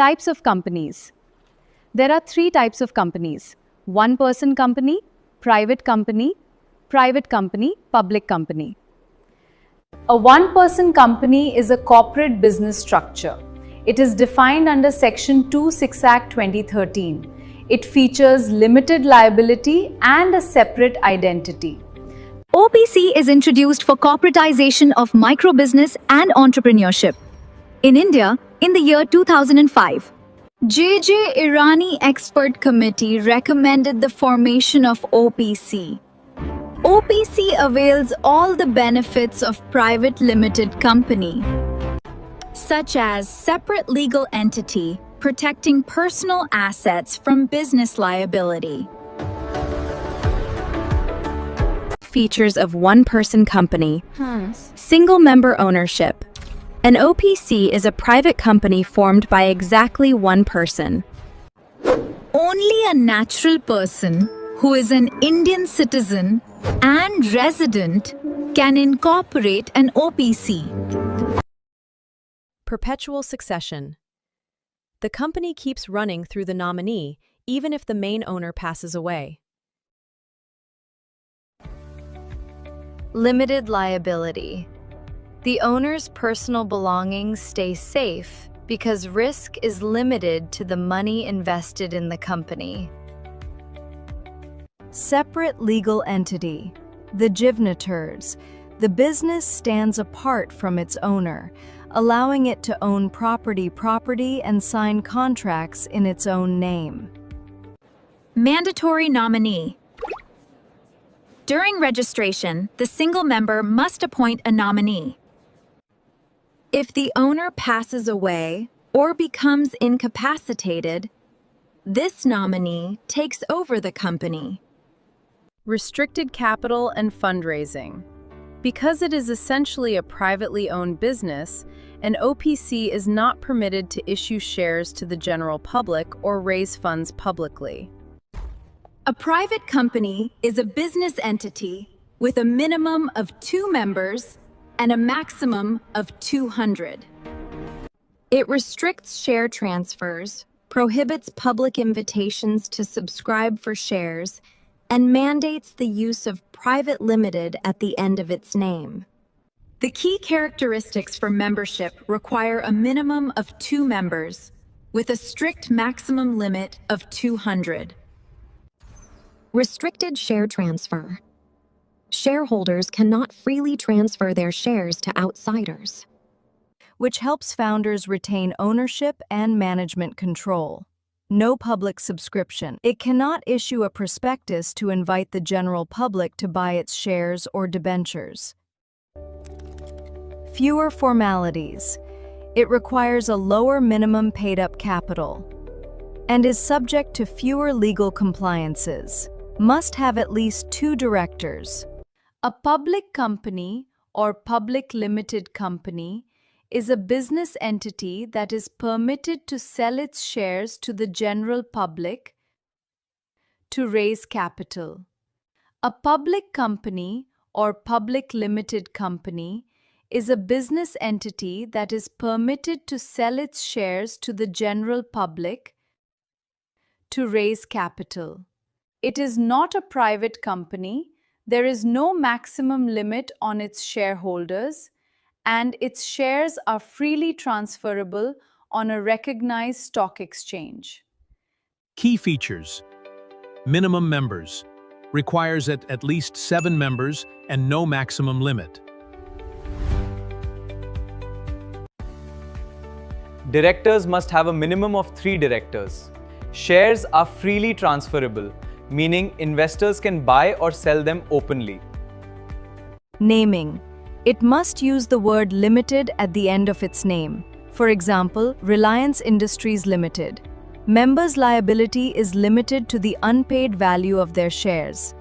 Types of companies. There are three types of companies: one-person company, private company, public company. A one-person company is a corporate business structure. It is defined under Section 26 Act 2013. It features limited liability and a separate identity. OPC is introduced for corporatization of micro-business and entrepreneurship. In India, in the year 2005, J.J. Irani Expert Committee recommended the formation of OPC. OPC avails all the benefits of private limited company, such as separate legal entity protecting personal assets from business liability. Features of one-person company. Single-member ownership. An OPC is a private company formed by exactly one person. Only a natural person who is an Indian citizen and resident can incorporate an OPC. Perpetual succession. The company keeps running through the nominee, even if the main owner passes away. Limited liability. The owner's personal belongings stay safe because risk is limited to the money invested in the company. Separate legal entity. The Jivanaturs. The business stands apart from its owner, allowing it to own property and sign contracts in its own name. Mandatory nominee. During registration, the single member must appoint a nominee. If the owner passes away or becomes incapacitated, this nominee takes over the company. Restricted capital and fundraising. Because it is essentially a privately owned business, an OPC is not permitted to issue shares to the general public or raise funds publicly. A private company is a business entity with a minimum of 2 members and a maximum of 200. It restricts share transfers, prohibits public invitations to subscribe for shares, and mandates the use of private limited at the end of its name. The key characteristics for membership require a minimum of 2 members, with a strict maximum limit of 200. Restricted share transfer. Shareholders cannot freely transfer their shares to outsiders, which helps founders retain ownership and management control. No public subscription. It cannot issue a prospectus to invite the general public to buy its shares or debentures. Fewer formalities. It requires a lower minimum paid-up capital and is subject to fewer legal compliances. Must have at least 2 directors. A public company or public limited company is a business entity that is permitted to sell its shares to the general public to raise capital. A public company or public limited company is a business entity that is permitted to sell its shares to the general public to raise capital. It is not a private company. There is no maximum limit on its shareholders, and its shares are freely transferable on a recognized stock exchange. Key features. Minimum members. Requires at least 7 members and no maximum limit. Directors must have a minimum of 3 directors. Shares are freely transferable, meaning investors can buy or sell them openly. Naming. It must use the word limited at the end of its name. For example, Reliance Industries Limited. Members' liability is limited to the unpaid value of their shares.